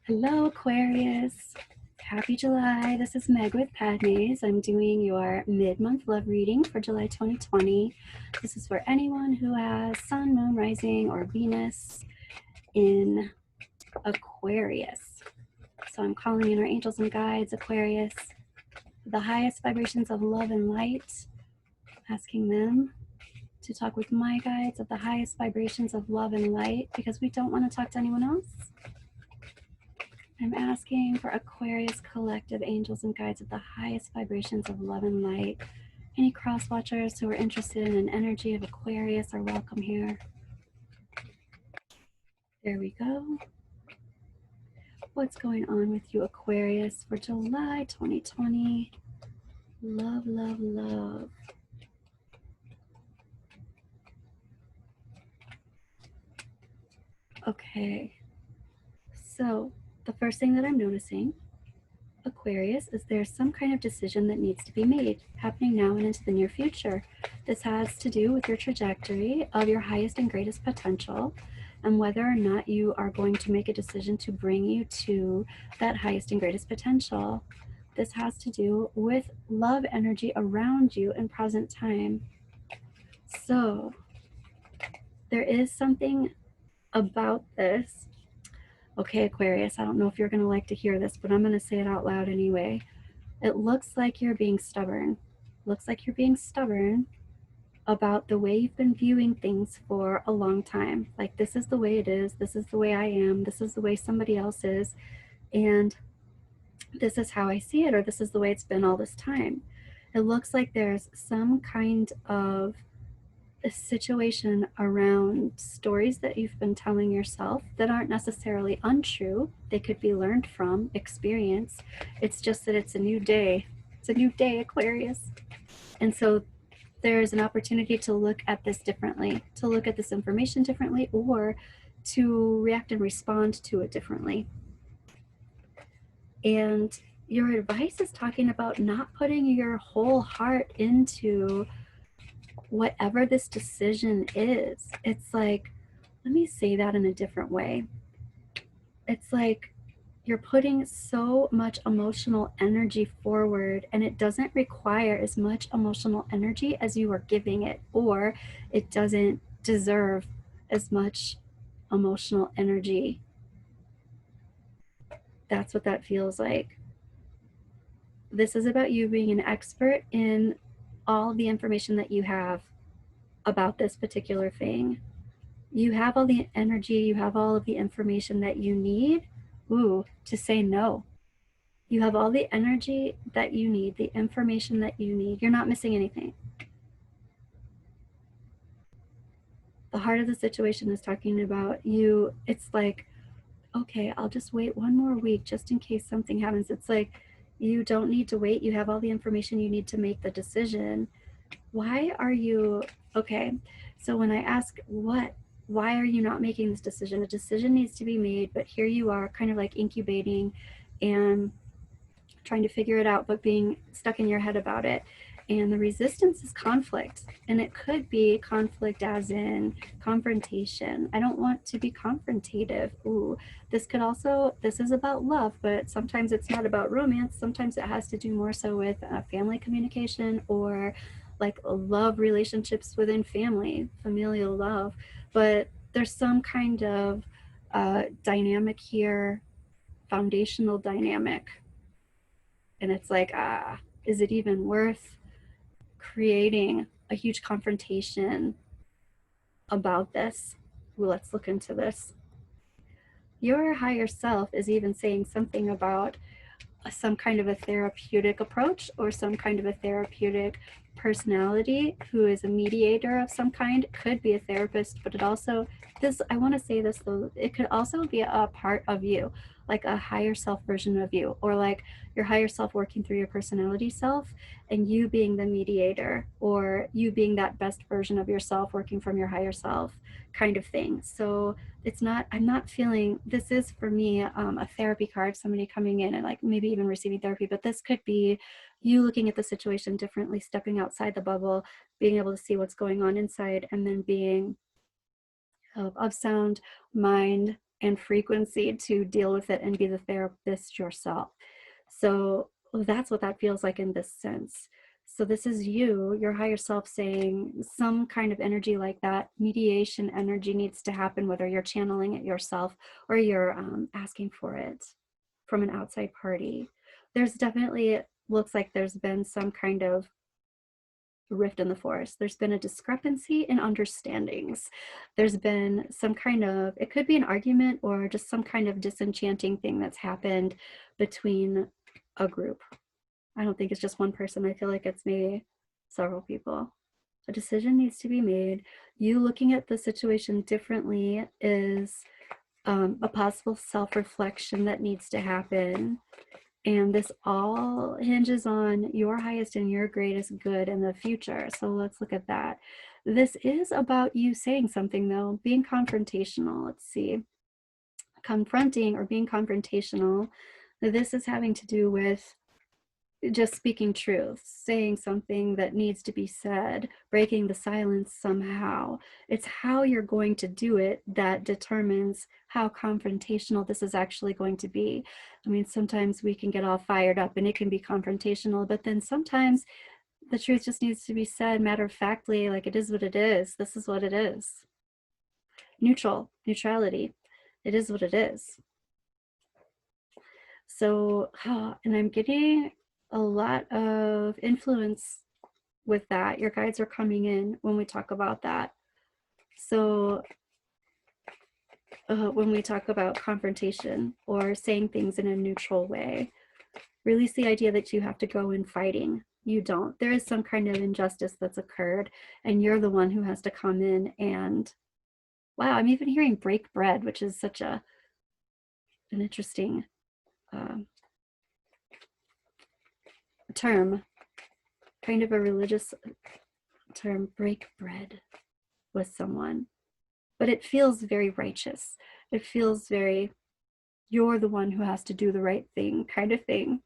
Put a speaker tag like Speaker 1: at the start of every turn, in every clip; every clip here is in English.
Speaker 1: Hello, Aquarius. Happy July. This is Meg with Padmes. I'm doing your mid-month love reading for July 2020. This is for anyone who has Sun, Moon, Rising, or Venus in Aquarius. So I'm calling in our angels and guides, Aquarius, the highest vibrations of love and light, asking them to talk with my guides of the highest vibrations of love and light because we don't want to talk to anyone else. I'm asking for Aquarius collective angels and guides of the highest vibrations of love and light. Any cross watchers who are interested in an energy of Aquarius are welcome here. There we go. What's going on with you, Aquarius, for July 2020? Love, love, love. Okay. So the first thing that I'm noticing, Aquarius, is there's some kind of decision that needs to be made happening now and into the near future. This has to do with your trajectory of your highest and greatest potential and whether or not you are going to make a decision to bring you to that highest and greatest potential. This has to do with love energy around you in present time. So there is something about this. Okay, Aquarius, I don't know if you're going to like to hear this, but I'm going to say it out loud anyway. It looks like you're being stubborn. Looks like you're being stubborn about the way you've been viewing things for a long time. Like, this is the way it is. This is the way I am. This is the way somebody else is. And this is how I see it, or this is the way it's been all this time. It looks like there's some kind of a situation around stories that you've been telling yourself that aren't necessarily untrue. They could be learned from experience. It's just that it's a new day. It's a new day, Aquarius. And so there's an opportunity to look at this differently, to look at this information differently, or to react and respond to it differently. And your advice is talking about not putting your whole heart into whatever this decision is. It's like, let me say that in a different way. It's like you're putting so much emotional energy forward, and it doesn't require as much emotional energy as you are giving it, or it doesn't deserve as much emotional energy. That's what that feels like. This is about you being an expert in all the information that you have about this particular thing. You have all the energy, you have all of the information that you need, to say no. You have all the energy that you need, the information that you need. You're not missing anything. The heart of the situation is talking about you. It's like, okay, I'll just wait one more week just in case something happens. It's like, you don't need to wait. You have all the information you need to make the decision. Why are you, okay, so when I ask why are you not making this decision? A decision needs to be made, but here you are kind of like incubating and trying to figure it out, but being stuck in your head about it. And the resistance is conflict. And it could be conflict as in confrontation. I don't want to be confrontative. This could also, this is about love, but sometimes it's not about romance. Sometimes it has to do more so with family communication, or like love relationships within family, familial love. But there's some kind of dynamic here, foundational dynamic. And it's like, is it even worth creating a huge confrontation about this? Well, let's look into this. Your higher self is even saying something about some kind of a therapeutic approach, or some kind of a therapeutic personality who is a mediator of some kind. It could be a therapist, but it also, this, I want to say this though, it could also be a part of you, like a higher self version of you, or like your higher self working through your personality self, and you being the mediator, or you being that best version of yourself working from your higher self kind of thing. So it's not, I'm not feeling, this is for me a therapy card, somebody coming in and like maybe even receiving therapy, but this could be you looking at the situation differently, stepping outside the bubble, being able to see what's going on inside, and then being of sound mind, and frequency to deal with it and be the therapist yourself. So that's what that feels like in this sense. So this is you, your higher self, saying some kind of energy like that, mediation energy needs to happen, whether you're channeling it yourself or you're asking for it from an outside party. There's definitely, it looks like there's been some kind of rift in the forest. There's been a discrepancy in understandings. There's been some kind of, it could be an argument or just some kind of disenchanting thing that's happened between a group. I don't think it's just one person. I feel like it's maybe several people. A decision needs to be made. You looking at the situation differently is a possible self-reflection that needs to happen. And this all hinges on your highest and your greatest good in the future. So let's look at that. This is about you saying something, though, being confrontational. Let's see. Confronting or being confrontational. This is having to do with just speaking truth, saying something that needs to be said, breaking the silence somehow. It's how you're going to do it that determines how confrontational this is actually going to be. I mean, sometimes we can get all fired up and it can be confrontational, but then sometimes the truth just needs to be said matter-of-factly, like it is what it is. This is what it is. Neutrality. It is what it is. So, and I'm getting a lot of influence with that. Your guides are coming in when we talk about that. So when we talk about confrontation or saying things in a neutral way, release the idea that you have to go in fighting. You don't. There is some kind of injustice that's occurred and you're the one who has to come in and, wow, I'm even hearing break bread, which is such an interesting term, kind of a religious term, break bread with someone. But it feels very righteous. It feels very, you're the one who has to do the right thing kind of thing.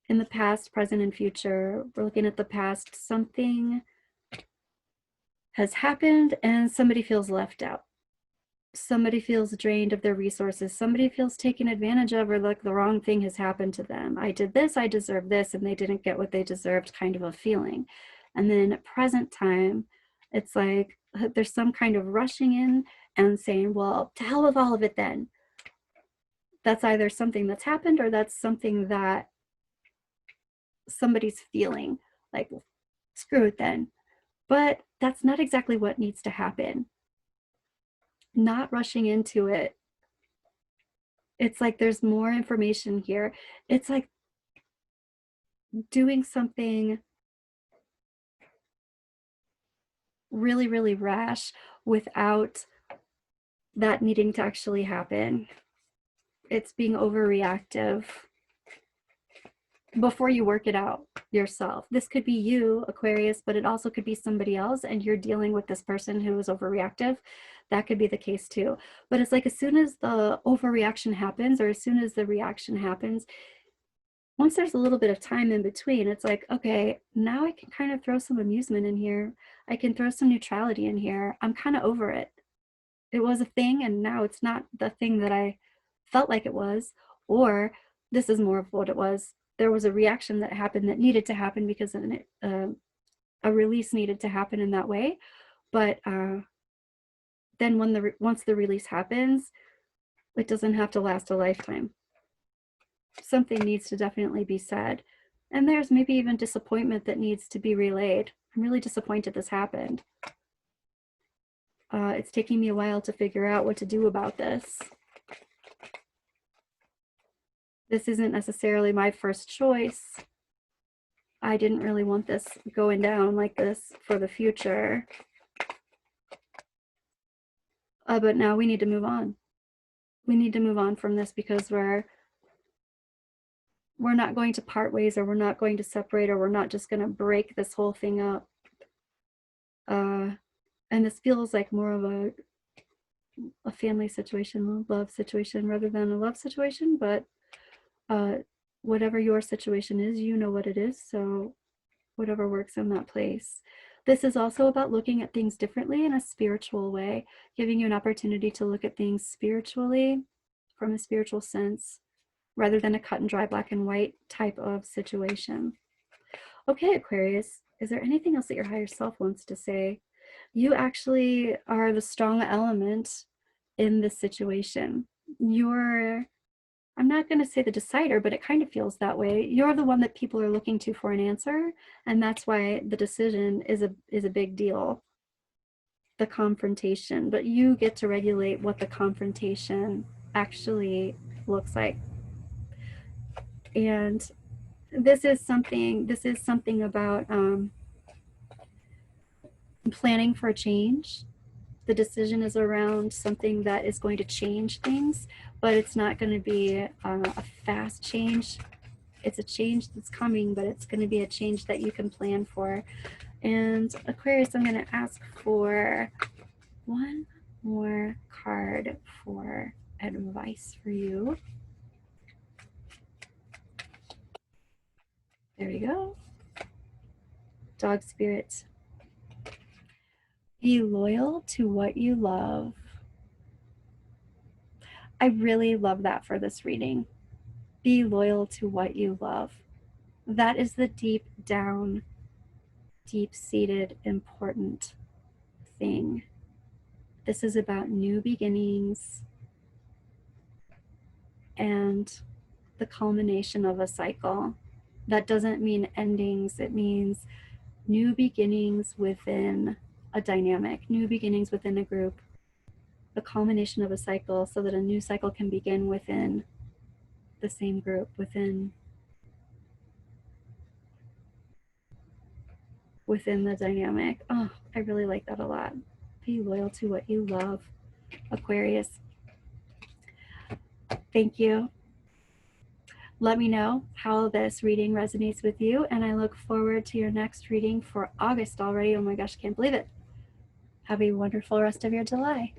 Speaker 1: In the past, present, and future, we're looking at the past, something has happened and somebody feels left out. Somebody feels drained of their resources. Somebody feels taken advantage of, or like the wrong thing has happened to them. I did this, I deserve this, and they didn't get what they deserved, kind of a feeling. And then present time, it's like there's some kind of rushing in and saying, well, to hell with all of it then. That's either something that's happened or that's something that somebody's feeling, like, screw it then. But that's not exactly what needs to happen. Not rushing into it. It's like there's more information here. It's like doing something really, really rash without that needing to actually happen. It's being overreactive before you work it out yourself. This could be you, Aquarius, but it also could be somebody else and you're dealing with this person who is overreactive. That could be the case too. But it's like as soon as the overreaction happens or as soon as the reaction happens, once there's a little bit of time in between, it's like, okay, now I can kind of throw some amusement in here. I can throw some neutrality in here. I'm kind of over it. It was a thing and now it's not the thing that I felt like it was, or this is more of what it was. There was a reaction that happened that needed to happen because a release needed to happen in that way. But then once the release happens, it doesn't have to last a lifetime. Something needs to definitely be said. And there's maybe even disappointment that needs to be relayed. I'm really disappointed this happened. It's taking me a while to figure out what to do about this. This isn't necessarily my first choice. I didn't really want this going down like this for the future. But now we need to move on. We need to move on from this because we're not going to part ways, or we're not going to separate, or we're not just going to break this whole thing up. And this feels like more of a family situation, a love situation, rather than a love situation. But whatever your situation is, you know what it is. So whatever works in that place. This is also about looking at things differently in a spiritual way, giving you an opportunity to look at things spiritually from a spiritual sense rather than a cut and dry black and white type of situation. Okay, Aquarius, is there anything else that your higher self wants to say? You actually are the strong element in this situation. You're, I'm not going to say the decider, but it kind of feels that way. You're the one that people are looking to for an answer, and that's why the decision is a big deal, the confrontation. But you get to regulate what the confrontation actually looks like. And this is something about planning for a change. The decision is around something that is going to change things, but it's not going to be a fast change. It's a change that's coming, but it's going to be a change that you can plan for. And Aquarius, I'm going to ask for one more card for advice for you. There you go. Dog spirit. Be loyal to what you love. I really love that for this reading. Be loyal to what you love. That is the deep down, deep-seated, important thing. This is about new beginnings and the culmination of a cycle. That doesn't mean endings. It means new beginnings within a dynamic, new beginnings within a group, the culmination of a cycle so that a new cycle can begin within the same group, within the dynamic. Oh, I really like that a lot. Be loyal to what you love, Aquarius. Thank you. Let me know how this reading resonates with you, and I look forward to your next reading for August already. Oh my gosh, can't believe it. Have a wonderful rest of your July.